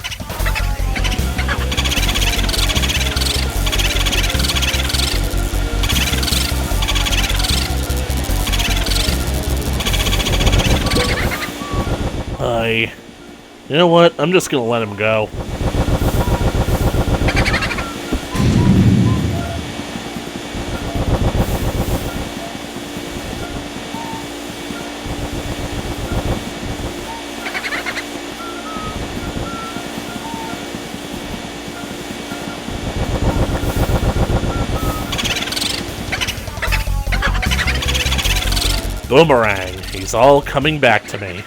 You know what? I'm just gonna let him go. Boomerang. He's all coming back to me.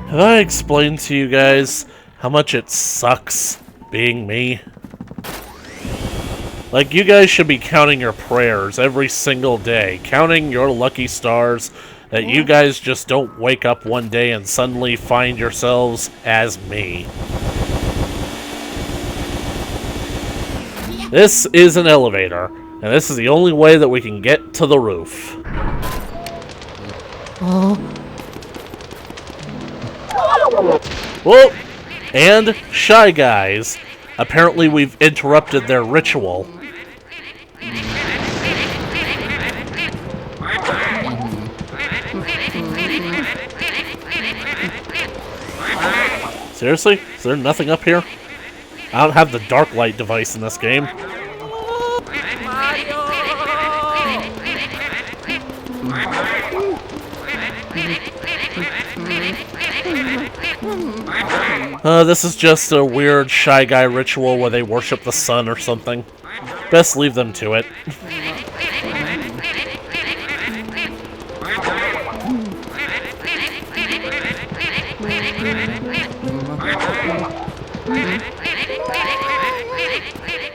Have I explained to you guys how much it sucks being me? Like, you guys should be counting your prayers every single day, counting your lucky stars that you guys just don't wake up one day and suddenly find yourselves as me. This is an elevator, and this is the only way that we can get to the roof. Whoa! And Shy Guys. Apparently we've interrupted their ritual. Seriously? Is there nothing up here? I don't have the dark light device in this game. This is just a weird Shy Guy ritual where they worship the sun or something. Best leave them to it.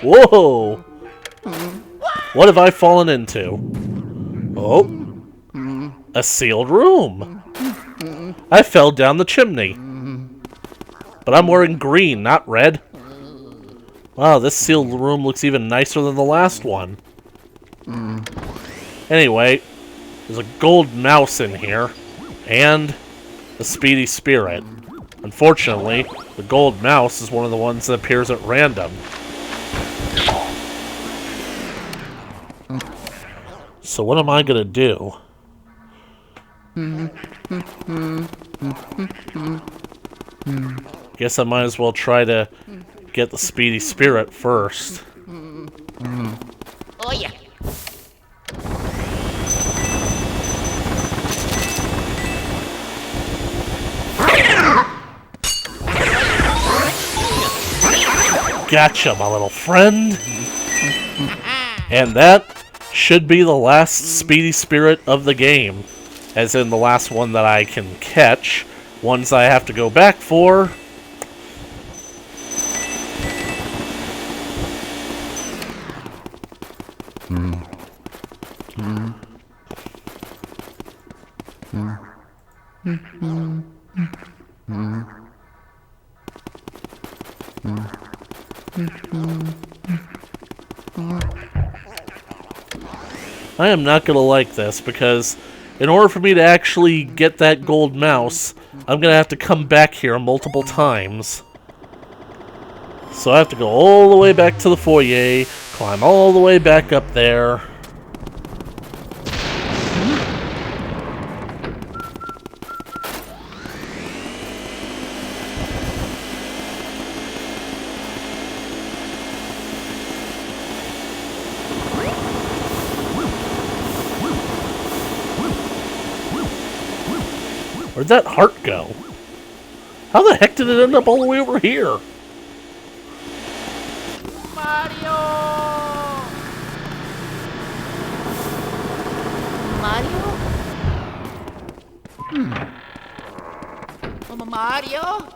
Whoa! What have I fallen into? Oh, a sealed room. I fell down the chimney. But I'm wearing green, not red. Wow, this sealed room looks even nicer than the last one. Anyway, there's a gold mouse in here. And a speedy spirit. Unfortunately, the gold mouse is one of the ones that appears at random. So what am I gonna do? Guess I might as well try to get the speedy spirit first. Oh yeah. Gotcha, my little friend. And that should be the last speedy spirit of the game. As in the last one that I can catch. Ones I have to go back for. I am not going to like this because in order for me to actually get that gold mouse, I'm going to have to come back here multiple times. So I have to go all the way back to the foyer, climb all the way back up there. Where'd that heart go? How the heck did it end up all the way over here? Mario! Mario? Mario?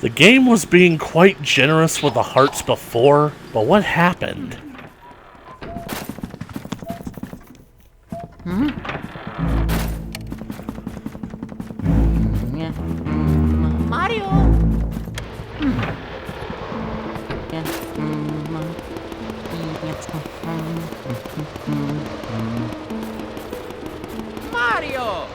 The game was being quite generous with the hearts before, but what happened? Mario? Mario!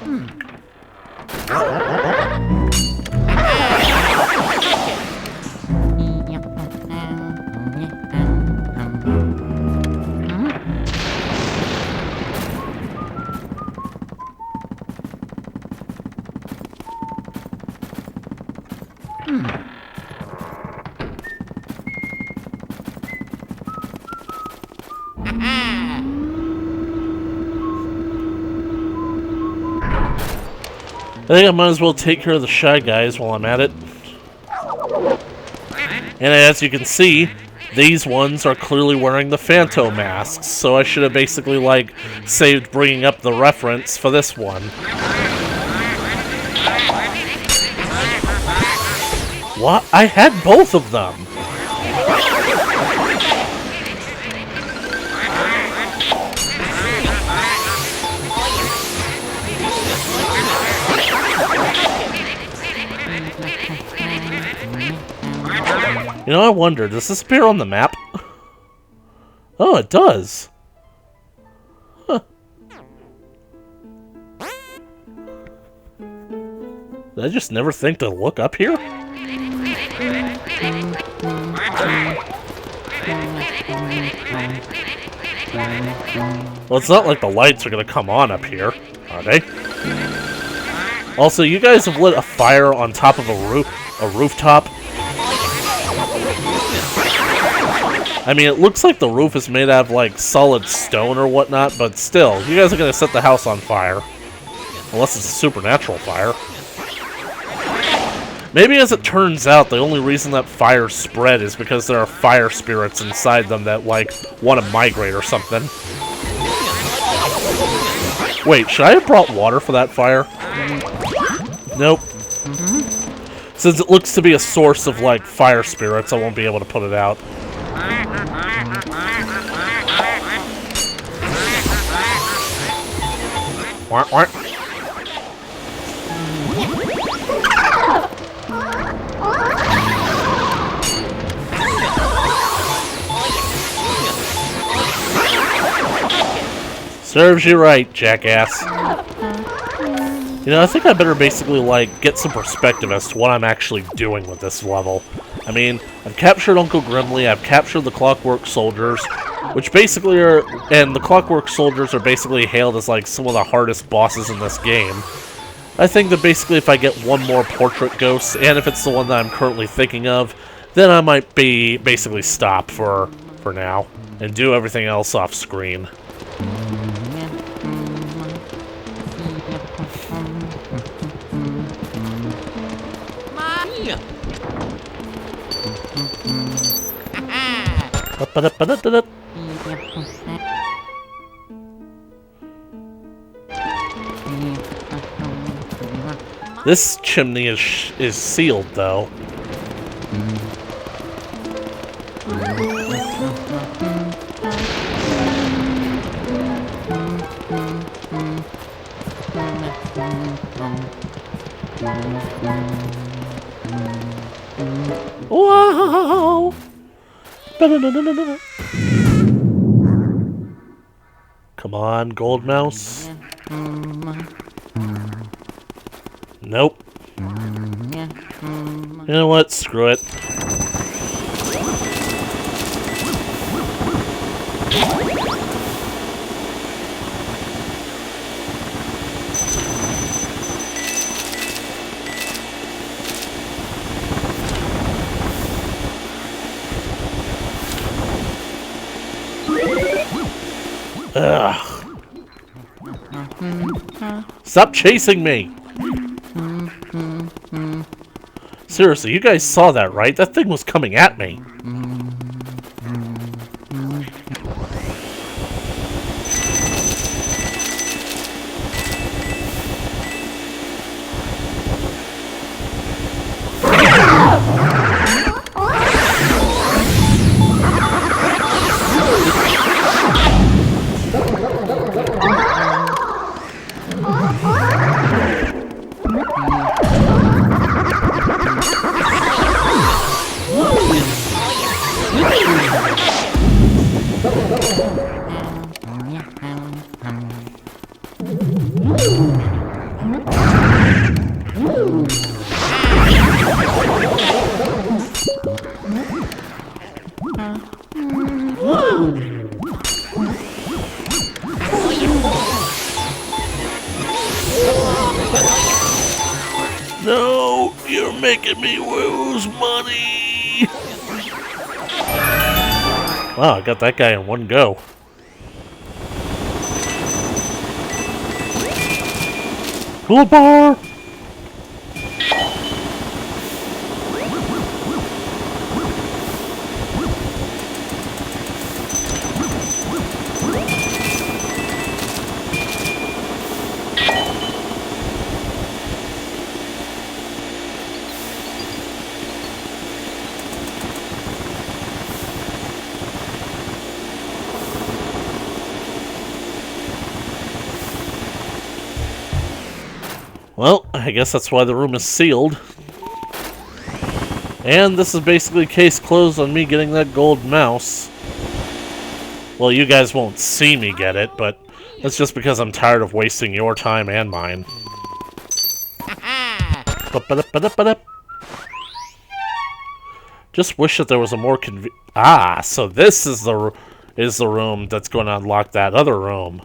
I think I might as well take care of the Shy Guys while I'm at it. And as you can see, these ones are clearly wearing the Phantom masks, so I should have basically, like, saved bringing up the reference for this one. What? I had both of them! You know, I wonder, does this appear on the map? Oh, it does. Huh. Did I just never think to look up here? Well, it's not like the lights are gonna come on up here, are they? Also, you guys have lit a fire on top of a rooftop. I mean, it looks like the roof is made out of, like, solid stone or whatnot, but still, you guys are gonna set the house on fire. Unless it's a supernatural fire. Maybe as it turns out, the only reason that fire spread is because there are fire spirits inside them that, like, want to migrate or something. Wait, should I have brought water for that fire? Nope. Since it looks to be a source of, like, fire spirits, I won't be able to put it out. What? Serves you right, jackass. You know, I think I better basically, like, get some perspective as to what I'm actually doing with this level. I mean, I've captured Uncle Grimly, I've captured the Clockwork Soldiers, which basically are... And the Clockwork Soldiers are basically hailed as, like, some of the hardest bosses in this game. I think that basically if I get one more Portrait Ghost, and if it's the one that I'm currently thinking of, then I might be basically stop for now, and do everything else off screen. This chimney is sealed, though. Whoa! Come on, Gold Mouse. Nope. You know what? Screw it. Ugh. Stop chasing me! Seriously, you guys saw that, right? That thing was coming at me. No, you're making me lose money. Wow, I got that guy in one go. Cool bar. Well, I guess that's why the room is sealed. And this is basically case closed on me getting that gold mouse. Well, you guys won't see me get it, but that's just because I'm tired of wasting your time and mine. Just wish that there was a more so this is the room that's going to unlock that other room.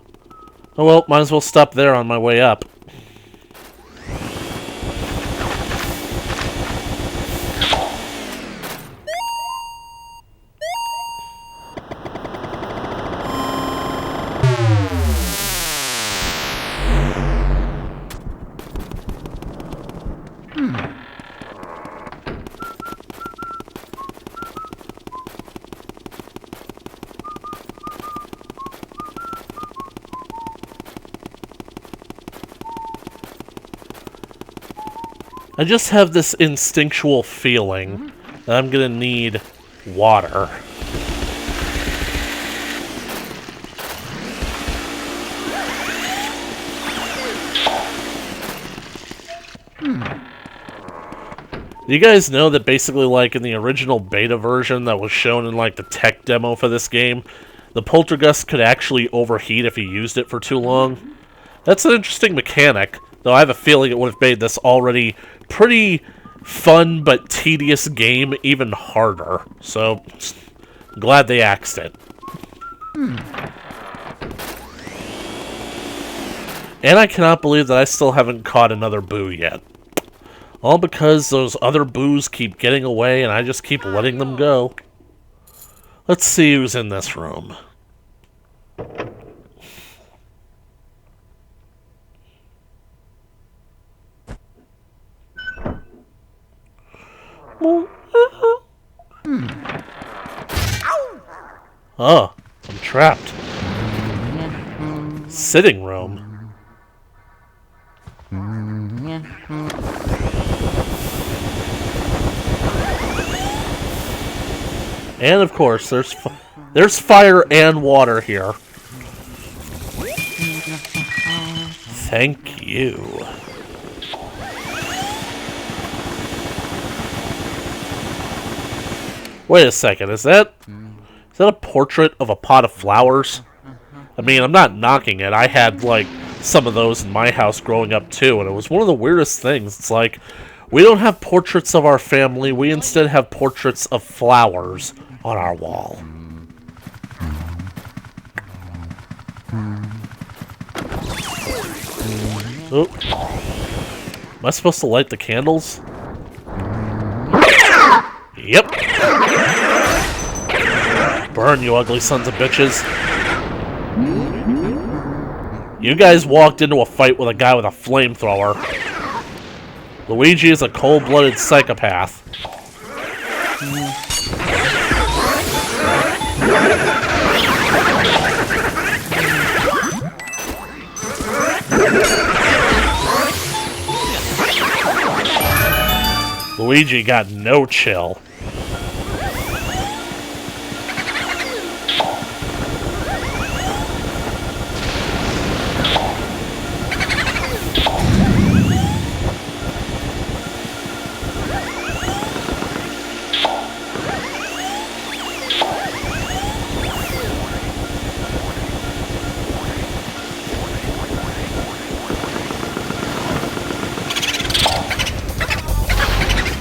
Oh well, might as well stop there on my way up. I just have this instinctual feeling that I'm gonna need water. You guys know that basically, like, in the original beta version that was shown in, like, the tech demo for this game, the Poltergust could actually overheat if you used it for too long? That's an interesting mechanic, though I have a feeling it would have made this already pretty fun but tedious game even harder. So, glad they axed it. And I cannot believe that I still haven't caught another boo yet. All because those other boos keep getting away and I just keep letting them go. Let's see who's in this room. Oh, I'm trapped. Sitting room. And of course, there's fire and water here. Thank you. Wait a second, is that a portrait of a pot of flowers? I mean, I'm not knocking it. I had, like, some of those in my house growing up, too, and it was one of the weirdest things. It's like, We don't have portraits of our family. We instead have portraits of flowers on our wall. Oh. Am I supposed to light the candles? Yep. Burn, you ugly sons of bitches. You guys walked into a fight with a guy with a flamethrower. Luigi is a cold-blooded psychopath. Luigi got no chill.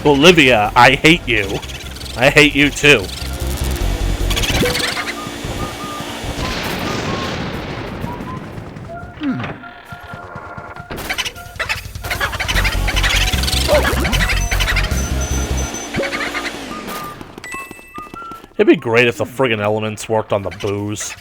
Olivia, I hate you. I hate you too. It'd be great if the friggin' elements worked on the booze.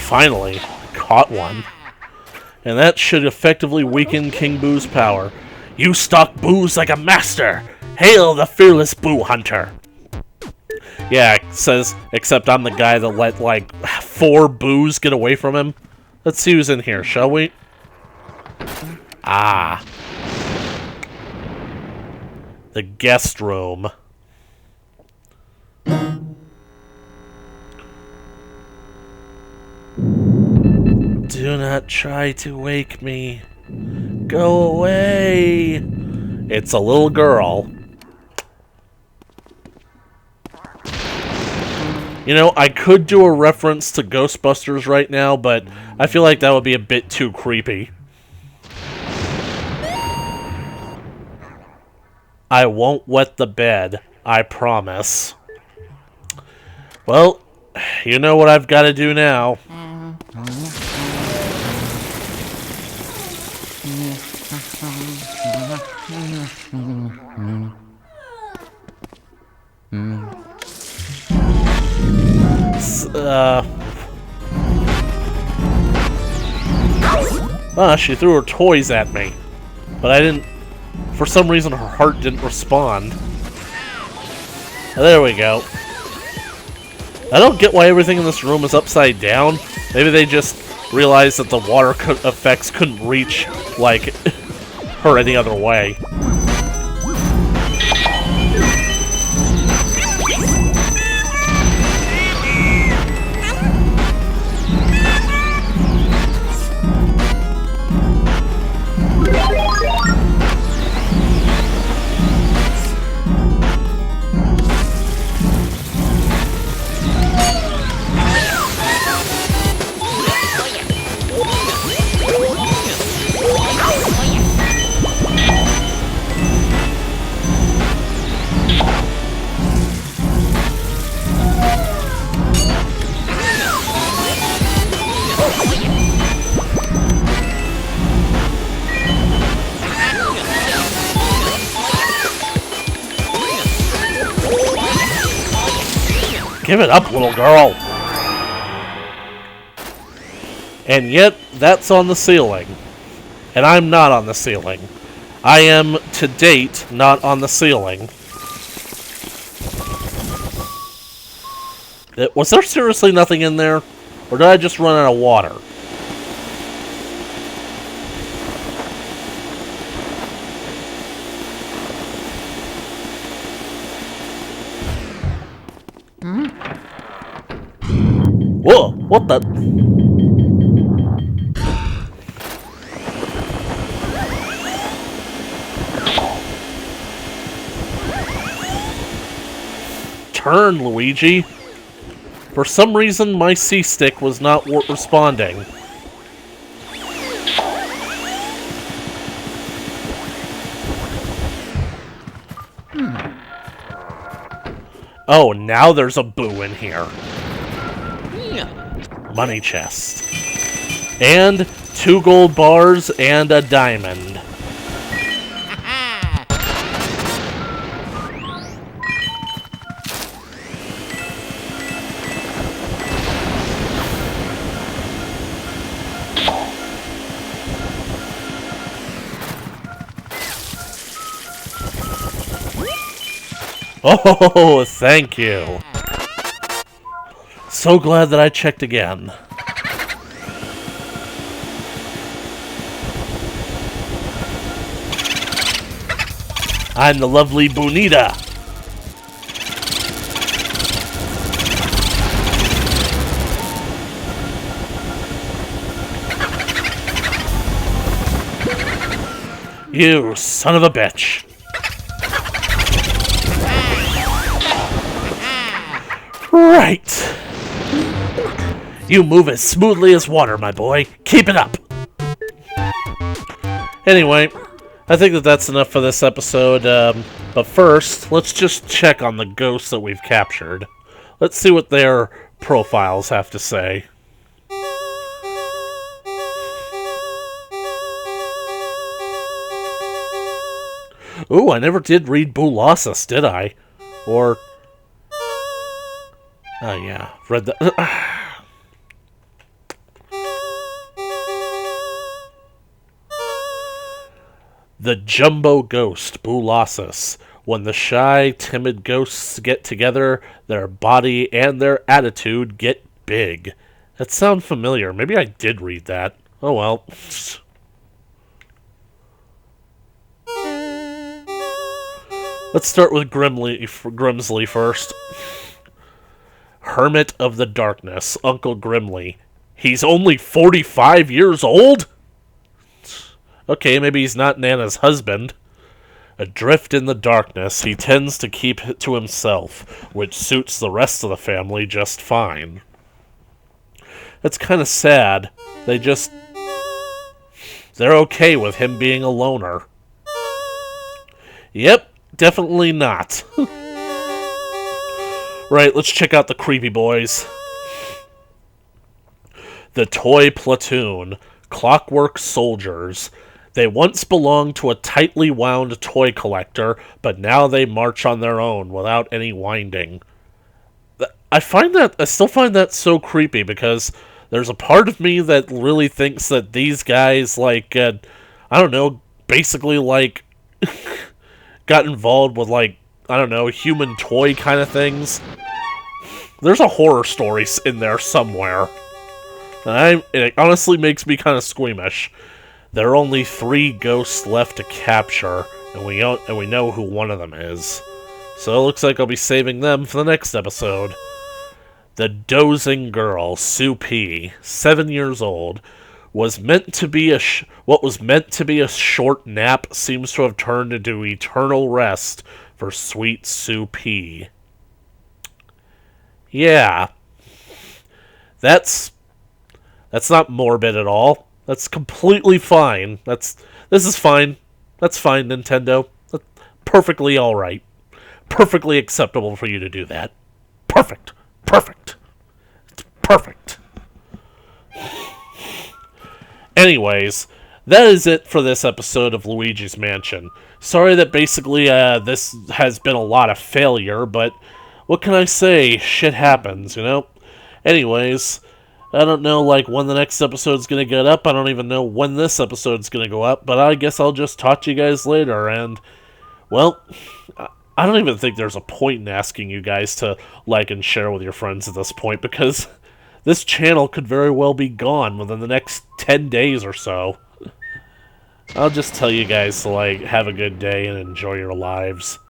Finally, caught one. And that should effectively weaken King Boo's power. You stalk booze like a master! Hail the fearless boo hunter! Yeah, it says, except I'm the guy that let, like, 4 boos get away from him. Let's see who's in here, shall we? Ah. The guest room. Do not try to wake me. Go away. It's a little girl. You know, I could do a reference to Ghostbusters right now, but I feel like that would be a bit too creepy. I won't wet the bed, I promise. Well, you know what I've got to do now. She threw her toys at me. But I didn't... For some reason, her heart didn't respond. There we go. I don't get why everything in this room is upside down. Maybe they just realized that the water effects couldn't reach, like, her any other way. Give it up, little girl! And yet, that's on the ceiling. And I'm not on the ceiling. I am, to date, not on the ceiling. Was there seriously nothing in there? Or did I just run out of water? Whoa, what the? turn, Luigi. For some reason, my C-stick was not responding. Oh, now there's a boo in here. Money chest. And 2 gold bars and a diamond. Oh, thank you. So glad that I checked again. I'm the lovely Bonita. You son of a bitch. Right. You move as smoothly as water, my boy. Keep it up. Anyway, I think that that's enough for this episode. But first, let's just check on the ghosts that we've captured. Let's see what their profiles have to say. Ooh, I never did read Boolossus, did I? Or... oh, yeah. Read the... The Jumbo Ghost, Boolossus. When the shy, timid ghosts get together, their body and their attitude get big. That sounds familiar. Maybe I did read that. Oh well. Let's start with Grimsley first. Hermit of the Darkness, Uncle Grimly. He's only 45 years old? Okay, maybe he's not Nana's husband. Adrift in the darkness, he tends to keep it to himself, which suits the rest of the family just fine. That's kind of sad. They're okay with him being a loner. Yep, definitely not. Right, let's check out the creepy boys. The Toy Platoon, Clockwork Soldiers. They once belonged to a tightly wound toy collector, but now they march on their own without any winding. I still find that so creepy because there's a part of me that really thinks that these guys, like, I don't know, basically, like, got involved with, like, I don't know, human toy kind of things. There's a horror story in there somewhere. And it honestly makes me kind of squeamish. There are only 3 ghosts left to capture, and we know who one of them is. So it looks like I'll be saving them for the next episode. The Dozing Girl, Sue Pea, 7 years old, what was meant to be a short nap seems to have turned into eternal rest for sweet Sue Pea. Yeah, that's not morbid at all. That's completely fine. This is fine. That's fine, Nintendo. That's perfectly alright. Perfectly acceptable for you to do that. Perfect. Perfect. It's perfect. Anyways, that is it for this episode of Luigi's Mansion. Sorry that basically this has been a lot of failure, but what can I say? Shit happens, you know? Anyways, I don't know, like, when the next episode's gonna get up. I don't even know when this episode's gonna go up, but I guess I'll just talk to you guys later, and, well, I don't even think there's a point in asking you guys to like and share with your friends at this point, because this channel could very well be gone within the next 10 days or so. I'll just tell you guys to, like, have a good day and enjoy your lives.